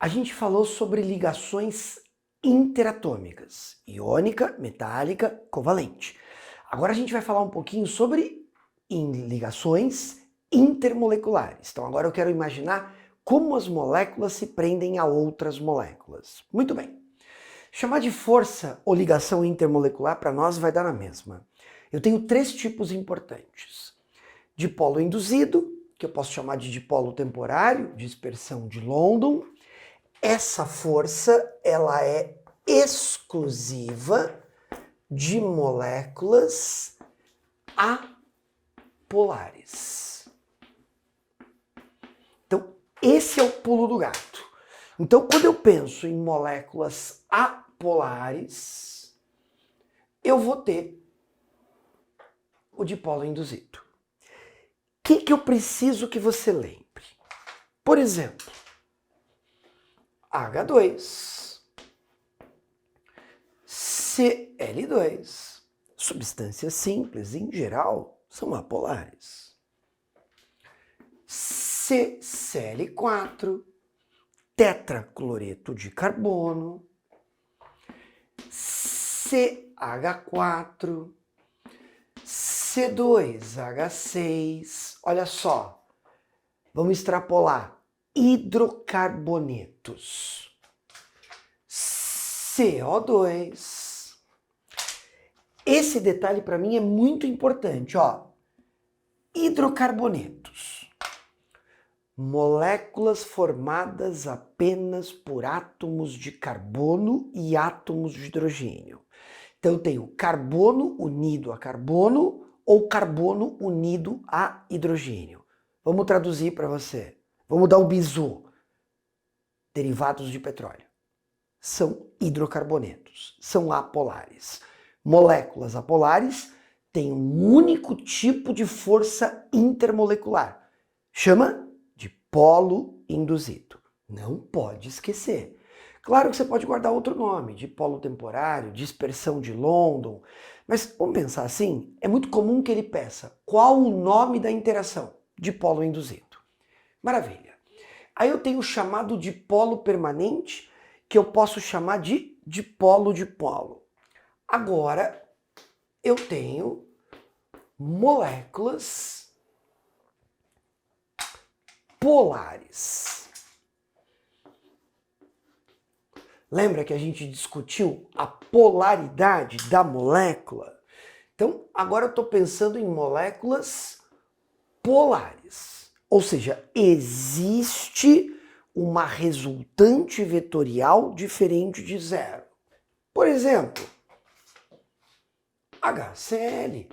A gente falou sobre ligações interatômicas, iônica, metálica, covalente. Agora a gente vai falar um pouquinho sobre ligações intermoleculares. Então agora eu quero imaginar como as moléculas se prendem a outras moléculas. Muito bem. Chamar de força ou ligação intermolecular para nós vai dar na mesma. Eu tenho três tipos importantes. Dipolo induzido, que eu posso chamar de dipolo temporário, dispersão de London. Essa força, ela é exclusiva de moléculas apolares. Então, esse é o pulo do gato. Então, quando eu penso em moléculas apolares, eu vou ter o dipolo induzido. O que eu preciso que você lembre? Por exemplo, H2, Cl2, substâncias simples, em geral, são apolares. CCl4, tetracloreto de carbono, CH4, C2H6, olha só, vamos extrapolar, hidrocarbonetos, CO2. Esse detalhe para mim é muito importante, ó. Hidrocarbonetos, moléculas formadas apenas por átomos de carbono e átomos de hidrogênio. Então eu tenho carbono unido a carbono ou carbono unido a hidrogênio. Vamos traduzir para você. Vamos dar um bizu. Derivados de petróleo. São hidrocarbonetos, são apolares. Moléculas apolares têm um único tipo de força intermolecular. Chama de polo induzido. Não pode esquecer. Claro que você pode guardar outro nome, dipolo temporário, dispersão de London, mas vamos pensar assim, é muito comum que ele peça qual o nome da interação, dipolo induzido. Maravilha. Aí eu tenho o chamado dipolo permanente, que eu posso chamar de dipolo-dipolo. Agora, eu tenho moléculas polares. Lembra que a gente discutiu a polaridade da molécula? Então, agora eu estou pensando em moléculas polares. Ou seja, existe uma resultante vetorial diferente de zero. Por exemplo, HCl.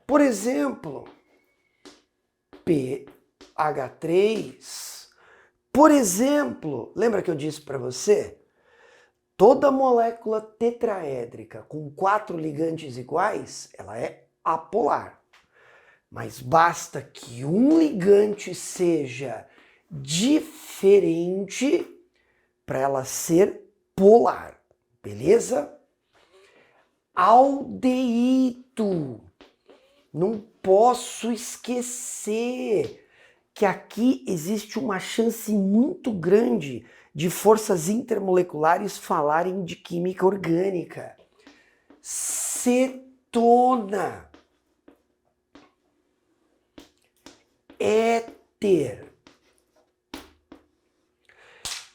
Por exemplo, PH3. Por exemplo, lembra que eu disse para você? Toda molécula tetraédrica com 4 ligantes iguais, ela é apolar. Mas basta que um ligante seja diferente para ela ser polar, beleza? Aldeído. Não posso esquecer que aqui existe uma chance muito grande de forças intermoleculares falarem de química orgânica. Cetona. Éter.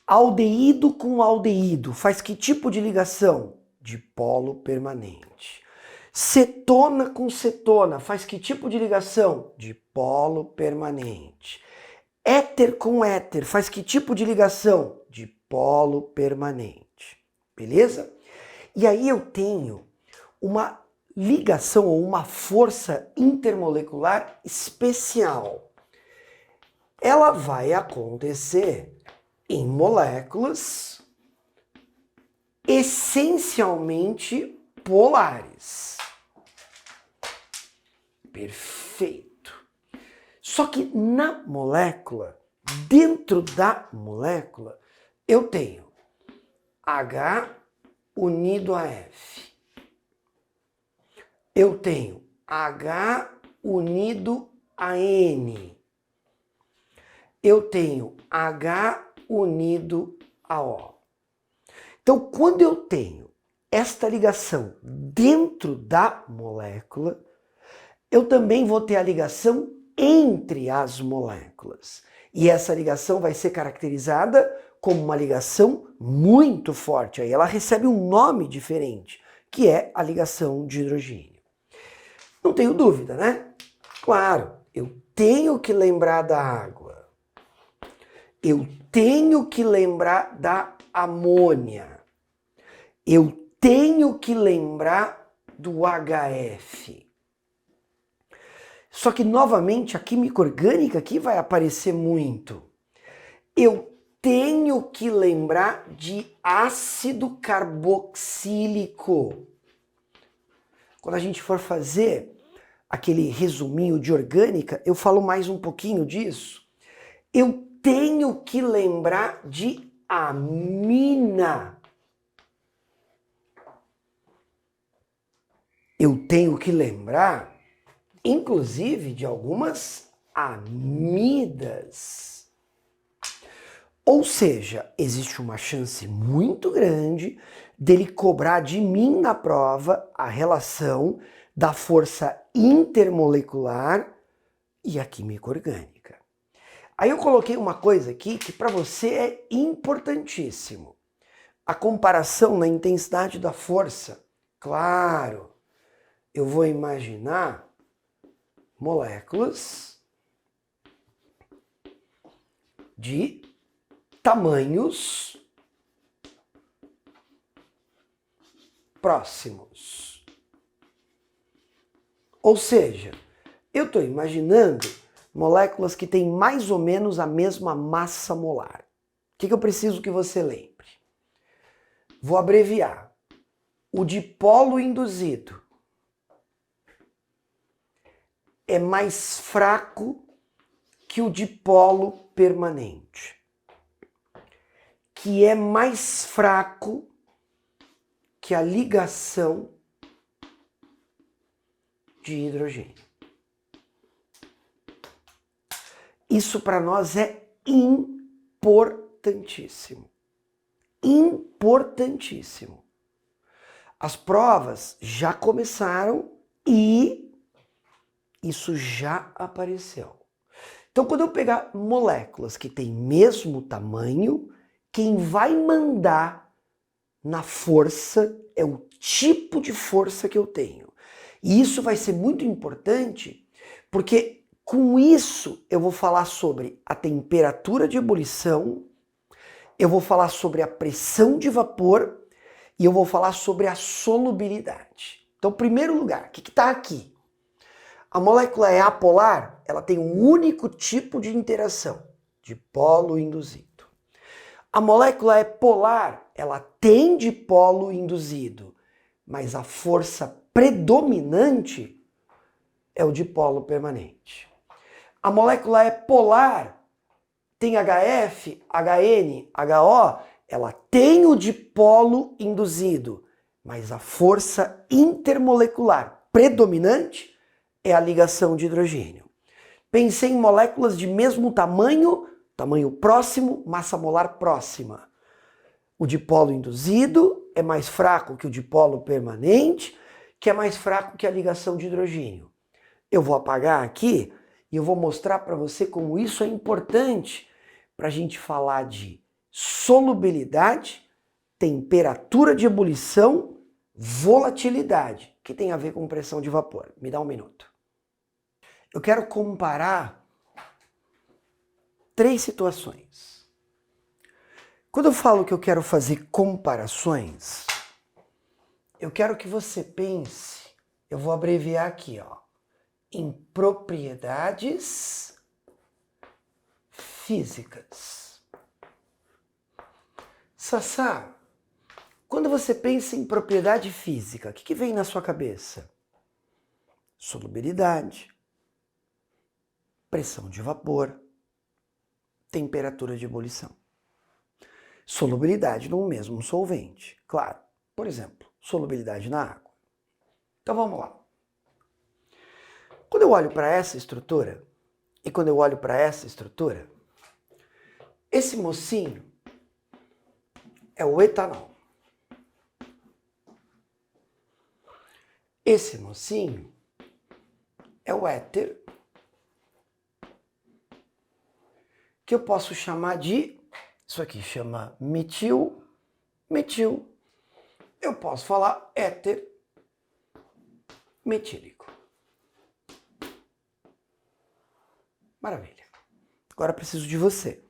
Aldeído com aldeído faz que tipo de ligação? Dipolo permanente. Cetona com cetona faz que tipo de ligação? Dipolo permanente. Éter com éter faz que tipo de ligação? Dipolo permanente. Beleza? E aí eu tenho uma ligação ou uma força intermolecular especial. Ela vai acontecer em moléculas essencialmente polares. Perfeito. Só que na molécula, dentro da molécula, eu tenho H unido a F. Eu tenho H unido a N. eu tenho H unido a O. Então, quando eu tenho esta ligação dentro da molécula, eu também vou ter a ligação entre as moléculas. E essa ligação vai ser caracterizada como uma ligação muito forte. Aí ela recebe um nome diferente, que é a ligação de hidrogênio. Não tenho dúvida, né? Claro, eu tenho que lembrar da água. Eu tenho que lembrar da amônia. Eu tenho que lembrar do HF. Só que, novamente, a química orgânica aqui vai aparecer muito. Eu tenho que lembrar de ácido carboxílico. Quando a gente for fazer aquele resuminho de orgânica, eu falo mais um pouquinho disso. Eu tenho que lembrar de amina. Eu tenho que lembrar, inclusive, de algumas amidas. Ou seja, existe uma chance muito grande dele cobrar de mim na prova a relação da força intermolecular e a química orgânica. Aí eu coloquei uma coisa aqui que para você é importantíssimo. A comparação na intensidade da força. Claro, eu vou imaginar moléculas de tamanhos próximos. Ou seja, eu estou imaginando moléculas que têm mais ou menos a mesma massa molar. O que eu preciso que você lembre? Vou abreviar. O dipolo induzido é mais fraco que o dipolo permanente, que é mais fraco que a ligação de hidrogênio. Isso para nós é importantíssimo. Importantíssimo. As provas já começaram e isso já apareceu. Então, quando eu pegar moléculas que têm mesmo tamanho, quem vai mandar na força é o tipo de força que eu tenho. E isso vai ser muito importante, porque com isso eu vou falar sobre a temperatura de ebulição, eu vou falar sobre a pressão de vapor e eu vou falar sobre a solubilidade. Então, em primeiro lugar, o que está aqui? A molécula é apolar, ela tem um único tipo de interação, dipolo induzido. A molécula é polar, ela tem dipolo induzido, mas a força predominante é o dipolo permanente. A molécula é polar, tem HF, HN, HO, ela tem o dipolo induzido, mas a força intermolecular predominante é a ligação de hidrogênio. Pensei em moléculas de mesmo tamanho, tamanho próximo, massa molar próxima. O dipolo induzido é mais fraco que o dipolo permanente, que é mais fraco que a ligação de hidrogênio. Eu vou apagar aqui e eu vou mostrar para você como isso é importante para a gente falar de solubilidade, temperatura de ebulição, volatilidade, que tem a ver com pressão de vapor. Me dá um minuto. Eu quero comparar 3 situações. Quando eu falo que eu quero fazer comparações, eu quero que você pense, eu vou abreviar aqui, ó, em propriedades físicas. Sassá, quando você pensa em propriedade física, o que vem na sua cabeça? Solubilidade, pressão de vapor, temperatura de ebulição. Solubilidade num mesmo solvente, claro. Por exemplo, solubilidade na água. Então vamos lá. Quando eu olho para essa estrutura, e quando eu olho para essa estrutura, Esse mocinho é o etanol. Esse mocinho é o éter, que eu posso chamar de, isso aqui chama metil. Eu posso falar éter metílico. Maravilha. Agora preciso de você.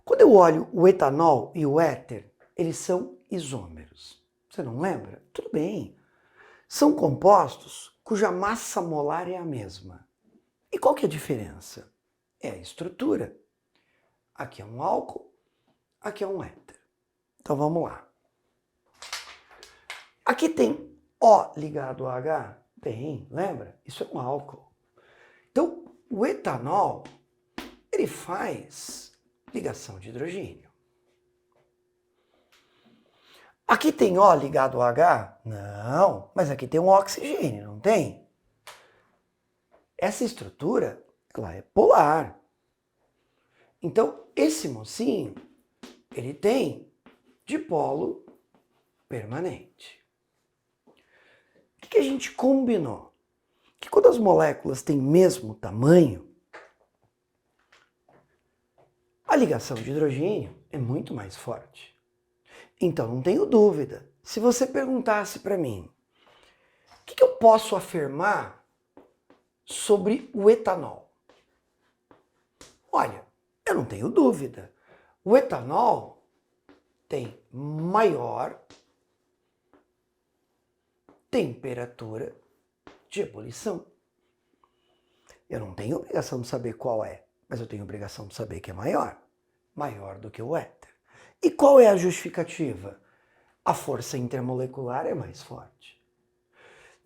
Quando eu olho o etanol e o éter, eles são isômeros. Você não lembra? Tudo bem. São compostos cuja massa molar é a mesma. E qual que é a diferença? É a estrutura. Aqui é um álcool, aqui é um éter. Então vamos lá. Aqui tem O ligado a H? Tem, lembra? Isso é um álcool. Então, o etanol, ele faz ligação de hidrogênio. Aqui tem O ligado a H? Não, mas aqui tem um oxigênio, não tem? Essa estrutura, ela é polar. Então, esse mocinho, ele tem dipolo permanente. O que a gente combinou? Que quando as moléculas têm mesmo tamanho, a ligação de hidrogênio é muito mais forte. Então, não tenho dúvida. Se você perguntasse para mim, o que eu posso afirmar sobre o etanol? Olha, eu não tenho dúvida. O etanol tem maior temperatura de ebulição. Eu não tenho obrigação de saber qual é, mas eu tenho obrigação de saber que é maior. Maior do que o éter. E qual é a justificativa? A força intermolecular é mais forte.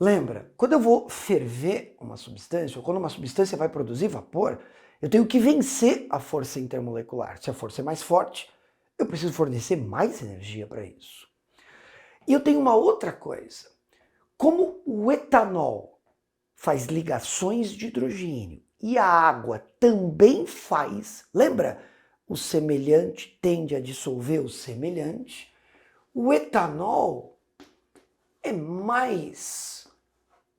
Lembra, quando eu vou ferver uma substância, ou quando uma substância vai produzir vapor, eu tenho que vencer a força intermolecular. Se a força é mais forte, eu preciso fornecer mais energia para isso. E eu tenho uma outra coisa. Como o etanol faz ligações de hidrogênio e a água também faz, lembra? O semelhante tende a dissolver o semelhante. O etanol é mais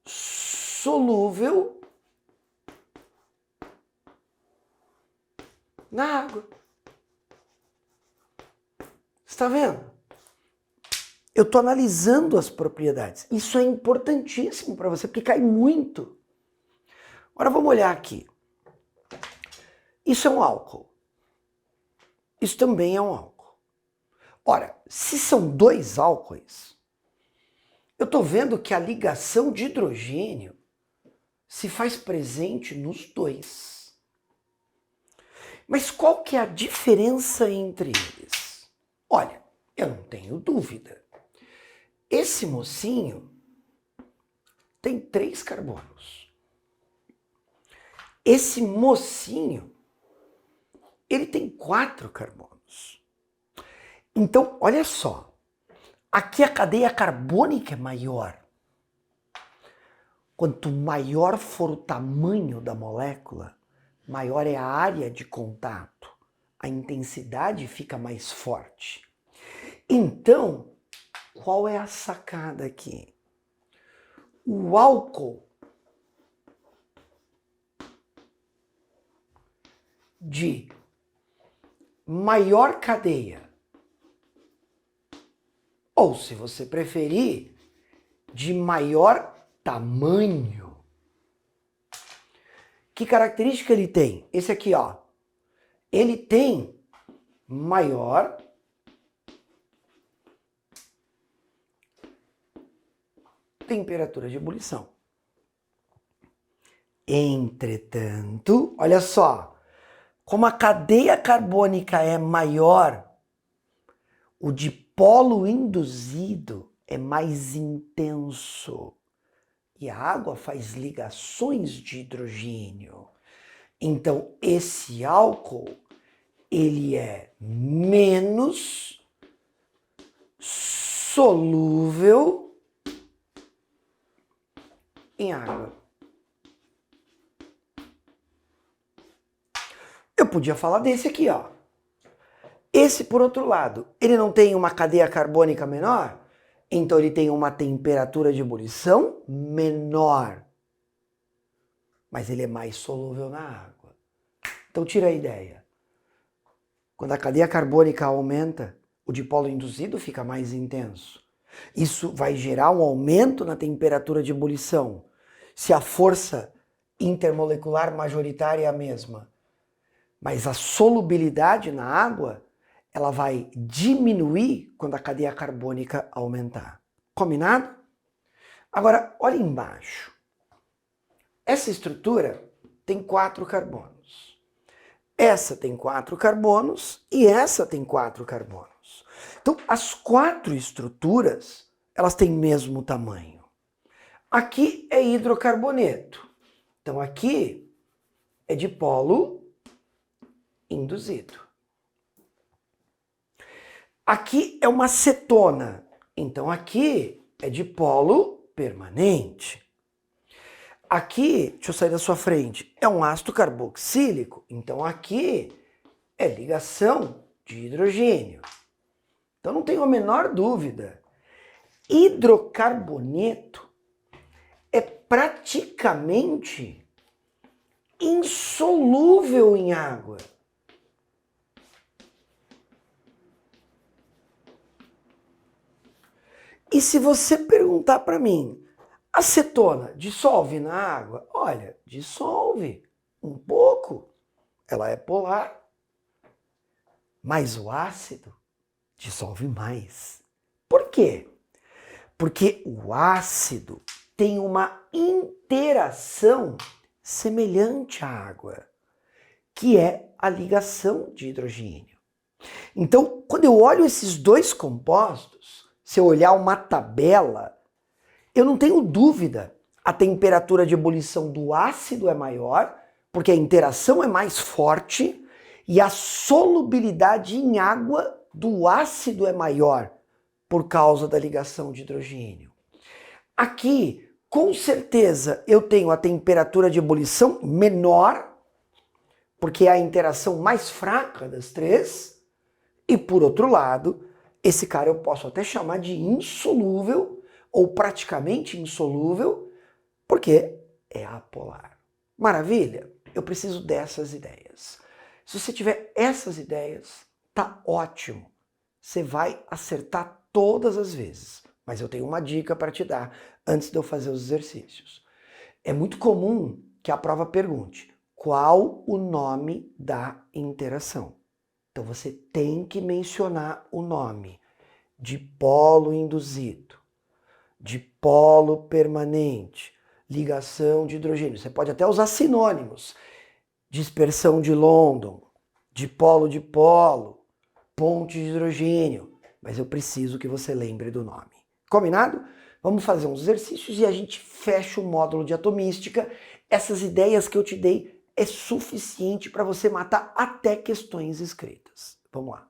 solúvel na água. Está vendo? Eu estou analisando as propriedades. Isso é importantíssimo para você, porque cai muito. Agora vamos olhar aqui. Isso é um álcool. Isso também é um álcool. Ora, se são dois álcoois, eu estou vendo que a ligação de hidrogênio se faz presente nos dois. Mas qual que é a diferença entre eles? Olha, eu não tenho dúvida. Esse mocinho tem 3 carbonos. Esse mocinho, ele tem 4 carbonos. Então, olha só. Aqui a cadeia carbônica é maior. Quanto maior for o tamanho da molécula, maior é a área de contato. A intensidade fica mais forte. Então, qual é a sacada aqui? O álcool de maior cadeia, ou se você preferir, de maior tamanho. Que característica ele tem? Esse aqui, ó. Ele tem maior temperatura de ebulição. Entretanto, olha só, como a cadeia carbônica é maior, o dipolo induzido é mais intenso. E a água faz ligações de hidrogênio. Então, esse álcool, ele é menos solúvel em água. Eu podia falar desse aqui, ó. Esse, por outro lado, ele não tem uma cadeia carbônica menor? Então ele tem uma temperatura de ebulição menor. Mas ele é mais solúvel na água. Então tira a ideia. Quando a cadeia carbônica aumenta, o dipolo induzido fica mais intenso. Isso vai gerar um aumento na temperatura de ebulição. Se a força intermolecular majoritária é a mesma, mas a solubilidade na água, ela vai diminuir quando a cadeia carbônica aumentar. Combinado? Agora, olha embaixo. Essa estrutura tem 4 carbonos. Essa tem 4 carbonos e essa tem 4 carbonos. Então, as 4 estruturas, elas têm o mesmo tamanho. Aqui é hidrocarboneto. Então, aqui é dipolo induzido. Aqui é uma cetona. Então, aqui é dipolo permanente. Aqui, deixa eu sair da sua frente, é um ácido carboxílico. Então, aqui é ligação de hidrogênio. Então, não tenho a menor dúvida. Hidrocarboneto é praticamente insolúvel em água. E se você perguntar para mim, a cetona dissolve na água? Olha, dissolve um pouco. Ela é polar. Mas o ácido dissolve mais. Por quê? Porque o ácido tem uma interação semelhante à água, que é a ligação de hidrogênio. Então, quando eu olho esses dois compostos, se eu olhar uma tabela, eu não tenho dúvida, a temperatura de ebulição do ácido é maior, porque a interação é mais forte, e a solubilidade em água do ácido é maior, por causa da ligação de hidrogênio. Aqui, com certeza, eu tenho a temperatura de ebulição menor, porque é a interação mais fraca das três, e por outro lado, esse cara eu posso até chamar de insolúvel, ou praticamente insolúvel, porque é apolar. Maravilha? Eu preciso dessas ideias. Se você tiver essas ideias, tá ótimo. Você vai acertar todas as vezes. Mas eu tenho uma dica para te dar antes de eu fazer os exercícios. É muito comum que a prova pergunte qual o nome da interação. Então você tem que mencionar o nome: dipolo induzido, dipolo permanente, ligação de hidrogênio. Você pode até usar sinônimos: dispersão de London, dipolo-dipolo, ponte de hidrogênio. Mas eu preciso que você lembre do nome. Combinado? Vamos fazer uns exercícios e a gente fecha o módulo de atomística. Essas ideias que eu te dei é suficiente para você matar até questões escritas. Vamos lá.